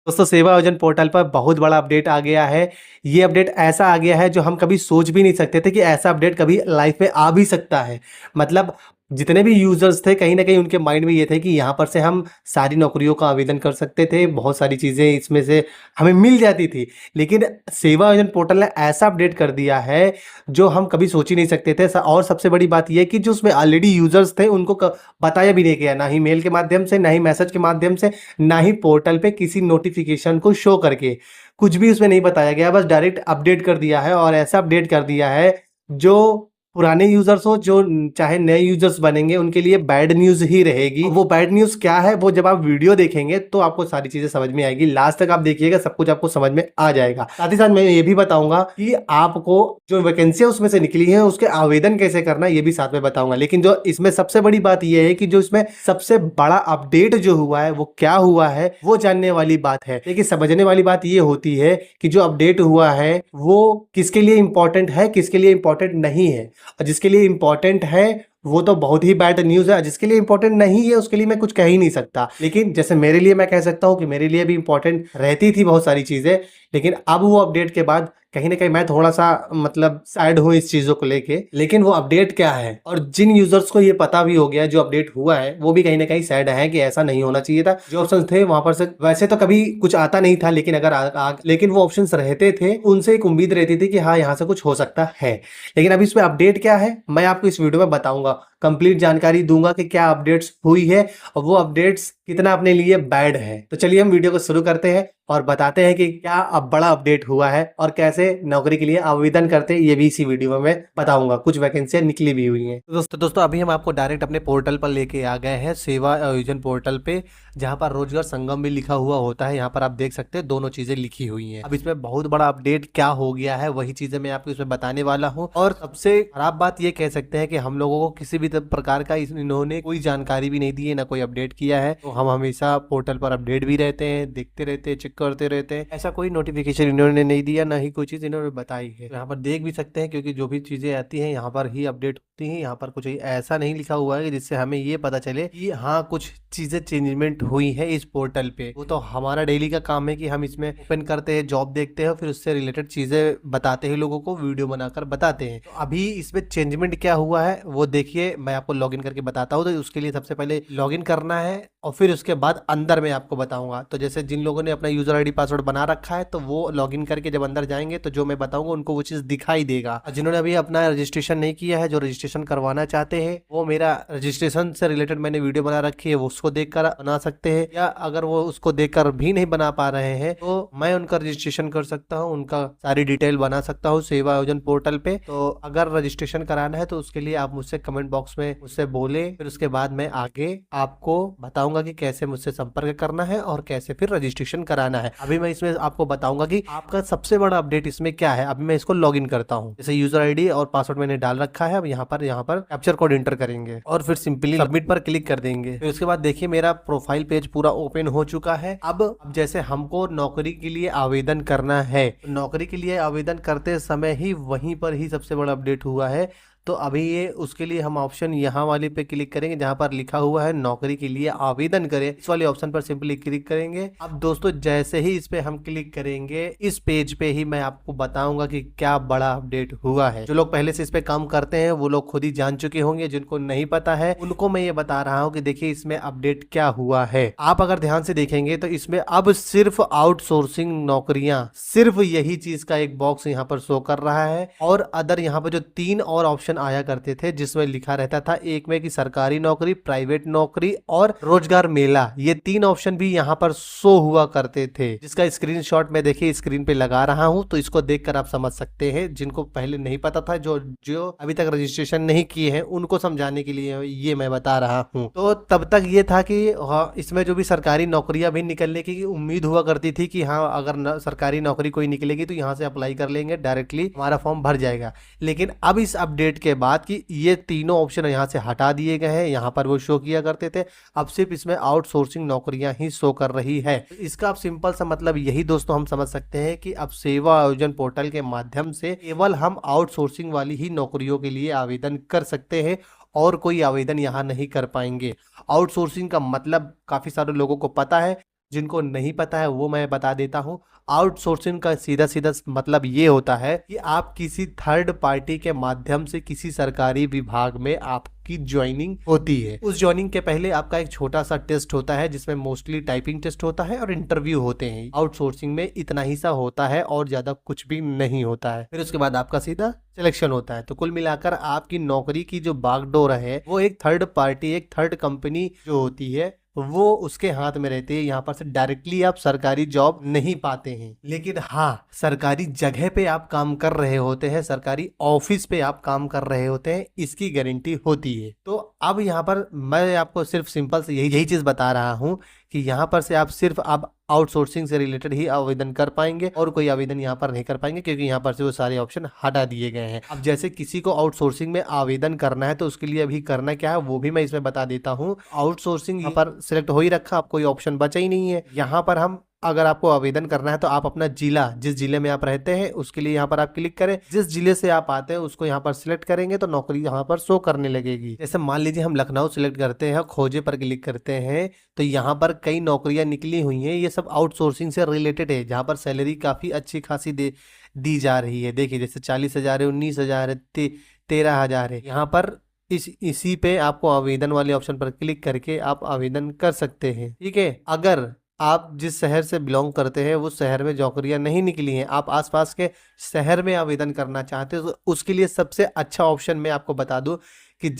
दोस्तों सेवा आयोजन पोर्टल पर बहुत बड़ा अपडेट आ गया है। ये अपडेट ऐसा आ गया है जो हम कभी सोच भी नहीं सकते थे कि ऐसा अपडेट कभी लाइफ में आ भी सकता है। मतलब जितने भी यूज़र्स थे कहीं न कहीं उनके माइंड में ये थे कि यहाँ पर से हम सारी नौकरियों का आवेदन कर सकते थे, बहुत सारी चीज़ें इसमें से हमें मिल जाती थी। लेकिन सेवा आयोजन पोर्टल ने ऐसा अपडेट कर दिया है जो हम कभी सोच ही नहीं सकते थे। स और सबसे बड़ी बात ये है कि जो उसमें ऑलरेडी यूज़र्स थे उनको क बताया भी नहीं गया, ना ही मेल के माध्यम से, ना ही मैसेज के माध्यम से, ना ही पोर्टल पे किसी नोटिफिकेशन को शो करके, कुछ भी उसमें नहीं बताया गया, बस डायरेक्ट अपडेट कर दिया है और ऐसा अपडेट कर दिया है जो पुराने यूज़र्स हो, जो चाहे नए यूज़र्स बनेंगे उनके लिए बैड न्यूज़ ही रहेगी। वो बैड न्यूज़ क्या है वो जब आप वीडियो देखेंगे तो आपको सारी चीज़ें समझ में आएगी। लास्ट तक आप देखिएगा, सब कुछ आपको समझ में आ जाएगा। साथ ही साथ मैं ये भी बताऊँगा कि आपको जो वैकेंसियाँ उसमें से निकली हैं उसके आवेदन कैसे करना है ये भी साथ में बताऊँगा। लेकिन जो इसमें सबसे बड़ी बात ये है कि जो इसमें सबसे बड़ा अपडेट जो हुआ है वो क्या हुआ है वो जानने वाली बात है। देखिए समझने वाली बात ये होती है कि जो अपडेट हुआ है वो किसके लिए इम्पोर्टेंट है, किसके लिए इम्पोर्टेंट नहीं है। और जिसके लिए इम्पोर्टेंट है वो तो बहुत ही बैड न्यूज़ है, जिसके लिए इम्पोर्टेंट नहीं है उसके लिए मैं कुछ कह ही नहीं सकता। लेकिन जैसे मेरे लिए मैं कह सकता हूँ कि मेरे लिए भी इम्पोर्टेंट रहती थी बहुत सारी चीज़ें, लेकिन अब वो अपडेट के बाद कहीं न कहीं मैं थोड़ा-सा मतलब सैड हूँ इस चीज़ों को लेके। लेकिन वो अपडेट क्या है और जिन यूज़र्स को ये पता भी हो गया जो अपडेट हुआ है, वो भी कहीं न कहीं सैड हैं कि ऐसा नहीं होना चाहिए था। जो ऑप्शंस थे वहाँ पर से वैसे तो कभी कुछ आता नहीं था, लेकिन अगर लेकिन वो ऑप्शंस रहते थे, उनसे एक उम्मीद रहती थी कि हाँ, यहाँ से कुछ हो सकता है। लेकिन अब इसमें अपडेट क्या है, मैं आपको इस वीडियो में बताऊँगा। कंप्लीट जानकारी दूँगा कि क्या अपडेट्स हुई है और वो अपडेट्स कितना अपने लिए बैड है। तो चलिए हम वीडियो को शुरू करते हैं और बताते हैं कि क्या अब बड़ा अपडेट हुआ है और कैसे नौकरी के लिए आवेदन करते हैं, ये भी इसी वीडियो में मैं बताऊंगा। कुछ वैकेंसियां निकली भी हुई हैं। तो दोस्तों अभी हम आपको डायरेक्ट अपने पोर्टल पर लेके आ गए हैं, सेवा आयोजन पोर्टल पे, जहां पर रोजगार संगम भी लिखा हुआ होता है। यहाँ पर आप देख सकते हैं दोनों चीजें लिखी हुई हैं। अब इसमें बहुत बड़ा अपडेट क्या हो गया है वही चीजें मैं आपको इसमें बताने वाला हूँ। और सबसे खराब बात ये कह सकते हैं कि हम लोगों को किसी भी प्रकार का इन्होंने कोई जानकारी भी नहीं दी है, ना कोई अपडेट किया है। तो हम हमेशा पोर्टल पर अपडेट भी रहते हैं, देखते रहते हैं, चेक करते रहते हैं। ऐसा कोई नोटिफिकेशन इन्होंने नहीं दिया, ना ही कोई चीज इन्होंने बताई है। तो यहाँ पर देख भी सकते हैं क्योंकि जो भी चीजें आती हैं यहाँ पर ही अपडेट होती हैं। यहाँ पर कुछ ऐसा नहीं लिखा हुआ है जिससे हमें ये पता चले कि हाँ कुछ चीजें चेंजमेंट हुई है इस पोर्टल पे। वो तो हमारा डेली का काम है कि हम इसमें ओपन करते हैं, जॉब देखते हैं, फिर उससे रिलेटेड चीजें बताते हैं, लोगों को वीडियो बनाकर बताते हैं। तो अभी इसमें चेंजमेंट क्या हुआ है वो देखिए, मैं आपको लॉगिन करके बताता हूँ। तो उसके लिए सबसे पहले लॉगिन करना है और फिर उसके बाद अंदर मैं आपको बताऊंगा। तो जैसे जिन लोगों ने अपना यूजर आईडी पासवर्ड बना रखा है तो वो लॉगिन करके जब अंदर जाएंगे तो जो मैं बताऊंगा उनको वो चीज दिखाई देगा। जिन्होंने अभी अपना रजिस्ट्रेशन नहीं किया है, जो रजिस्ट्रेशन करवाना चाहते हैं, वो मेरा रजिस्ट्रेशन से रिलेटेड मैंने वीडियो बना रखी है, वो उसको देखकर बना सकते हैं। या अगर वो उसको देखकर भी नहीं बना पा रहे हैं तो मैं उनका रजिस्ट्रेशन कर सकता हूँ, उनका सारी डिटेल बना सकता हूँ सेवा आयोजन पोर्टल पे। तो अगर रजिस्ट्रेशन कराना है तो उसके लिए आप मुझसे कमेंट बॉक्स में मुझसे बोले, फिर उसके बाद मैं आगे आपको बताऊंगा कि कैसे मुझसे संपर्क करना है और कैसे फिर रजिस्ट्रेशन कराना है। अभी मैं इसमें आपको बताऊंगा कि आपका सबसे बड़ा अपडेट इसमें क्या है। अभी मैं इसको लॉगिन करता हूँ। जैसे यूजर आईडी और पासवर्ड मैंने डाल रखा है। अब यहाँ पर कैप्चर कोड एंटर करेंगे और फिर सिंपली सबमिट पर क्लिक कर देंगे। फिर उसके बाद देखिए मेरा प्रोफाइल पेज पूरा ओपन हो चुका है। अब जैसे हमको नौकरी के लिए आवेदन करना है, नौकरी के लिए आवेदन करते समय ही वहीं पर ही सबसे बड़ा अपडेट हुआ है। तो अभी ये उसके लिए हम ऑप्शन यहाँ वाले पे क्लिक करेंगे जहां पर लिखा हुआ है नौकरी के लिए आवेदन करें। इस वाले ऑप्शन पर सिंपली क्लिक करेंगे। अब दोस्तों जैसे ही इस पे हम क्लिक करेंगे, इस पेज पे ही मैं आपको बताऊंगा कि क्या बड़ा अपडेट हुआ है। जो लोग पहले से इस पे काम करते हैं वो लोग खुद ही जान चुके होंगे, जिनको नहीं पता है उनको मैं ये बता रहा हूँ कि देखिए इसमें अपडेट क्या हुआ है। आप अगर ध्यान से देखेंगे तो इसमें अब सिर्फ आउटसोर्सिंग नौकरियां, सिर्फ यही चीज का एक बॉक्स यहाँ पर शो कर रहा है। और अदर यहाँ पर जो 3 और ऑप्शन आया करते थे जिसमें लिखा रहता था, एक में कि सरकारी नौकरी, प्राइवेट नौकरी और रोजगार मेला, ये 3 ऑप्शन भी यहाँ पर शो हुआ करते थे, जिसका स्क्रीनशॉट मैं देखिए स्क्रीन पे लगा रहा हूँ। तो इसको देखकर आप समझ सकते हैं, जिनको पहले नहीं पता था, जो जो अभी तक रजिस्ट्रेशन नहीं किए हैं, उनको समझाने के लिए ये मैं बता रहा हूँ। तो तब तक ये था कि हाँ, इसमें जो भी सरकारी नौकरियां भी निकलने की उम्मीद हुआ करती थी कि हाँ अगर सरकारी नौकरी कोई निकलेगी तो यहाँ से अप्लाई कर लेंगे, डायरेक्टली हमारा फॉर्म भर जाएगा। लेकिन अब इस अपडेट के बाद कि ये तीनों ऑप्शन यहाँ से हटा दिए गए हैं, यहाँ पर वो शो किया करते थे, अब सिर्फ इसमें आउटसोर्सिंग नौकरियां ही शो कर रही है। इसका अब सिंपल सा मतलब यही दोस्तों हम समझ सकते हैं कि अब सेवा आयोजन पोर्टल के माध्यम से केवल हम आउटसोर्सिंग वाली ही नौकरियों के लिए आवेदन कर सकते हैं और कोई आवेदन यहाँ नहीं कर पाएंगे। आउटसोर्सिंग का मतलब काफी सारे लोगों को पता है, जिनको नहीं पता है वो मैं बता देता हूँ। आउटसोर्सिंग का सीधा सीधा मतलब ये होता है कि आप किसी थर्ड पार्टी के माध्यम से किसी सरकारी विभाग में आपकी ज्वाइनिंग होती है। उस ज्वाइनिंग के पहले आपका एक छोटा सा टेस्ट होता है जिसमें मोस्टली टाइपिंग टेस्ट होता है और इंटरव्यू होते हैं। आउटसोर्सिंग में इतना ही सा होता है और ज्यादा कुछ भी नहीं होता है। फिर उसके बाद आपका सीधा सिलेक्शन होता है। तो कुल मिलाकर आपकी नौकरी की जो बागडोर है वो एक थर्ड पार्टी, एक थर्ड कंपनी जो होती है वो उसके हाथ में रहती है। यहाँ पर से डायरेक्टली आप सरकारी जॉब नहीं पाते हैं, लेकिन हाँ सरकारी जगह पे आप काम कर रहे होते हैं, सरकारी ऑफिस पे आप काम कर रहे होते हैं, इसकी गारंटी होती है। तो अब यहाँ पर मैं आपको सिर्फ सिंपल से यही चीज बता रहा हूँ कि यहाँ पर से आप सिर्फ आप आउटसोर्सिंग से रिलेटेड ही आवेदन कर पाएंगे और कोई आवेदन यहाँ पर नहीं कर पाएंगे, क्योंकि यहाँ पर से वो सारे ऑप्शन हटा दिए गए हैं। अब जैसे किसी को आउटसोर्सिंग में आवेदन करना है तो उसके लिए अभी करना क्या है वो भी मैं इसमें बता देता हूँ। आउटसोर्सिंग यहाँ पर सिलेक्ट हो ही रखा, अब कोई ऑप्शन बचा ही नहीं है। यहाँ पर हम अगर आपको आवेदन करना है तो आप अपना जिला, जिस जिले में आप रहते हैं उसके लिए यहाँ पर आप क्लिक करें। जिस जिले से आप आते हैं उसको यहाँ पर सिलेक्ट करेंगे तो नौकरी यहाँ पर शो करने लगेगी। जैसे मान लीजिए हम लखनऊ सिलेक्ट करते हैं, खोजे पर क्लिक करते हैं तो यहाँ पर कई नौकरियां निकली हुई हैं। ये सब आउटसोर्सिंग से रिलेटेड है जहाँ पर सैलरी काफी अच्छी खासी दी जा रही है। देखिए जैसे 40,000 है, 19,000 है, 13,000 है। यहाँ पर इसी पे आपको आवेदन वाले ऑप्शन पर क्लिक करके आप आवेदन कर सकते हैं। ठीक है, अगर आप जिस शहर से बिलोंग करते हैं वो शहर में नौकरियां नहीं निकली हैं, आप आसपास के शहर में आवेदन करना चाहते हैं तो उसके लिए सबसे अच्छा ऑप्शन मैं आपको बता दूं कि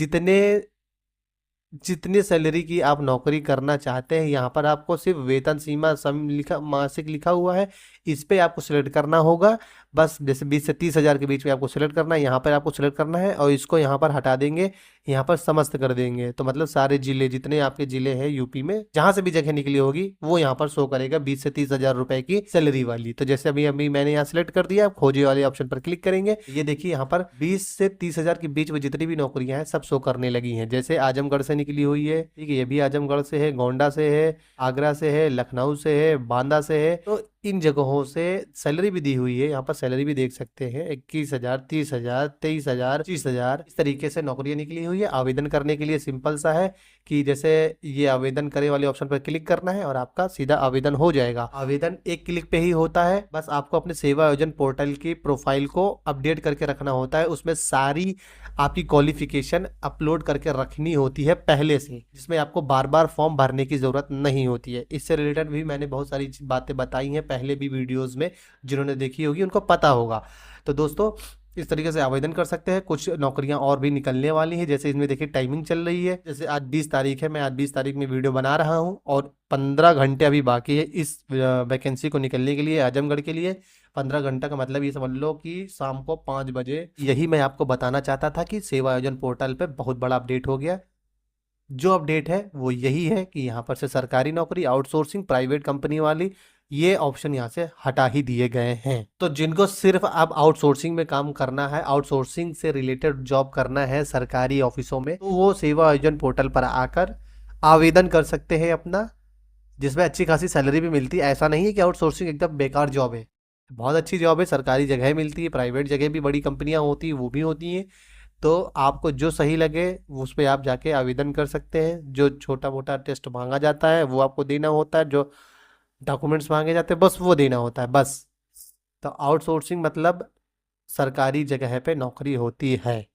जितने सैलरी की आप नौकरी करना चाहते हैं यहाँ पर आपको सिर्फ वेतन सीमा सम लिखा मासिक लिखा हुआ है, इस पे आपको सिलेक्ट करना होगा। बस जैसे 20 से 30,000 के बीच में आपको सिलेक्ट करना है, यहाँ पर आपको सिलेक्ट करना है और इसको यहाँ पर हटा देंगे, यहाँ पर समस्त कर देंगे। तो मतलब सारे जिले, जितने आपके जिले हैं यूपी में जहां से भी जगह निकली होगी वो यहाँ पर शो करेगा 20 से 30,000 रुपए की सैलरी वाली। तो जैसे अभी अभी मैंने यहाँ सिलेक्ट कर दिया, खोजे वाले ऑप्शन पर क्लिक करेंगे, ये देखिए यहाँ पर 20 से 30,000 के बीच में जितनी भी नौकरियां हैं सब शो करने लगी हैं। जैसे आजमगढ़ से निकली हुई है, ठीक है, ये भी आजमगढ़ से है, गोंडा से है, आगरा से है, लखनऊ से है, बांदा से है। तो इन जगहों से सैलरी भी दी हुई है, यहाँ पर सैलरी भी देख सकते हैं 21,000, 30,000, 23,000, 25,000, इस तरीके से नौकरियां निकली हुई है। आवेदन करने के लिए सिंपल सा है कि जैसे ये आवेदन करे वाले ऑप्शन पर क्लिक करना है और आपका सीधा आवेदन हो जाएगा। आवेदन एक क्लिक पे ही होता है, बस आपको अपने सेवा आयोजन पोर्टल की प्रोफाइल को अपडेट करके रखना होता है। उसमें सारी आपकी क्वालिफिकेशन अपलोड करके रखनी होती है पहले से, जिसमें आपको बार बार फॉर्म भरने की जरूरत नहीं होती है। इससे रिलेटेड भी मैंने बहुत सारी बातें बताई हैं पहले भी वीडियोस में, जिन्होंने देखी होगी उनको पता होगा। तो दोस्तों इस तरीके से आवेदन कर सकते हैं। कुछ नौकरियां और भी निकलने वाली है, जैसे इसमें देखिए टाइमिंग चल रही है। जैसे आज 20 तारीख है, मैं आज 20 तारीख में वीडियो बना रहा हूं और 15 घंटे अभी बाकी है इस वैकेंसी को निकलने के लिए, आजमगढ़ के लिए। 15 घंटा का मतलब ये समझ लो कि शाम को 5 बजे। यही मैं आपको बताना चाहता था कि सेवा आयोजन पोर्टल पे बहुत बड़ा अपडेट हो गया। जो अपडेट है वो यही है कि यहाँ पर से सरकारी नौकरी, आउटसोर्सिंग, प्राइवेट कंपनी वाली, ये ऑप्शन यहाँ से हटा ही दिए गए हैं। तो जिनको सिर्फ अब आउटसोर्सिंग में काम करना है, आउटसोर्सिंग से रिलेटेड जॉब करना है सरकारी ऑफिसों में, तो वो सेवा आयोजन पोर्टल पर आकर आवेदन कर सकते हैं अपना, जिसमें अच्छी खासी सैलरी भी मिलती है। ऐसा नहीं है कि आउटसोर्सिंग एकदम बेकार जॉब है, बहुत अच्छी जॉब है। सरकारी जगह मिलती है, प्राइवेट जगह भी बड़ी कंपनियां होती है वो भी होती हैं। तो आपको जो सही लगे उस पर आप जाके आवेदन कर सकते हैं। जो छोटा मोटा टेस्ट मांगा जाता है वो आपको देना होता है, जो डॉक्यूमेंट्स मांगे जाते हैं बस वो देना होता है बस। तो आउटसोर्सिंग मतलब सरकारी जगह पे नौकरी होती है,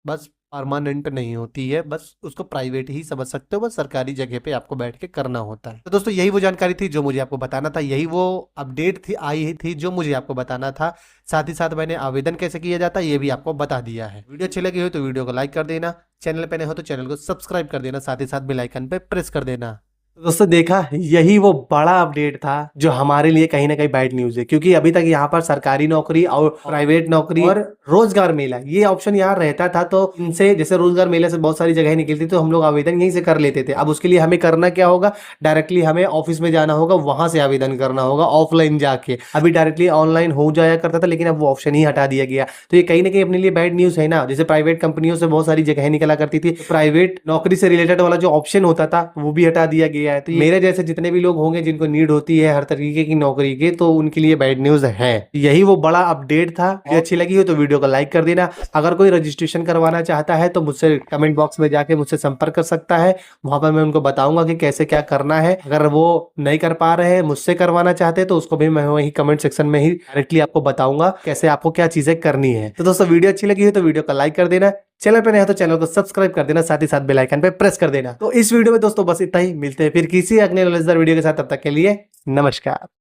बस परमानेंट नहीं होती है, बस उसको प्राइवेट ही समझ सकते हो, बस सरकारी जगह पे आपको बैठ के करना होता है। तो दोस्तों यही वो जानकारी थी जो मुझे आपको बताना था, यही वो अपडेट थी आई थी जो मुझे आपको बताना था। साथ ही साथ मैंने आवेदन कैसे किया जाता है ये भी आपको बता दिया है। वीडियो अच्छी लगी हो तो वीडियो को लाइक कर देना, चैनल पे नए हो तो चैनल को सब्सक्राइब कर देना, साथ ही साथ बेल आइकन पे प्रेस कर देना। दोस्तों देखा, यही वो बड़ा अपडेट था जो हमारे लिए कहीं ना कहीं बैड न्यूज है, क्योंकि अभी तक यहाँ पर सरकारी नौकरी और प्राइवेट नौकरी और रोजगार मेला ये ऑप्शन यहाँ रहता था। तो इनसे जैसे रोजगार मेला से बहुत सारी जगह निकलती तो हम लोग आवेदन यहीं से कर लेते थे। अब उसके लिए हमें करना क्या होगा, डायरेक्टली हमें ऑफिस में जाना होगा, वहां से आवेदन करना होगा ऑफलाइन जाके। अभी डायरेक्टली ऑनलाइन हो जाया करता था, लेकिन अब वो ऑप्शन ही हटा दिया गया। तो ये कहीं ना कहीं अपने लिए बैड न्यूज है ना। जैसे प्राइवेट कंपनियों से बहुत सारी जगह निकला करती थी, प्राइवेट नौकरी से रिलेटेड वाला जो ऑप्शन होता था वो भी हटा दिया गया गया है। तो मेरे जैसे जितने भी लोग होंगे जिनको नीड होती है हर तरीके की नौकरी की, तो उनके लिए बैड न्यूज है। यही वो बड़ा अपडेट था। वीडियो अच्छी लगी हो तो वीडियो को लाइक कर देना। अगर कोई रजिस्ट्रेशन करवाना चाहता है तो मुझसे कमेंट बॉक्स में जाके मुझसे संपर्क कर सकता है। वहां पर मैं उनको बताऊंगा कि कैसे क्या करना है। अगर वो नहीं कर पा रहे हैं, मुझसे करवाना चाहते हैं, तो उसको भी मैं वही कमेंट सेक्शन में ही डायरेक्टली आपको बताऊंगा कैसे आपको क्या चीजें करनी है। तो दोस्तों वीडियो अच्छी लगी हो तो वीडियो को लाइक कर देना। चैनल पे नया हो तो चैनल को सब्सक्राइब कर देना, साथ ही साथ बेल आइकन पे प्रेस कर देना। तो इस वीडियो में दोस्तों बस इतना ही। मिलते हैं फिर किसी अगले नॉलेजदार वीडियो के साथ। तब तक के लिए नमस्कार।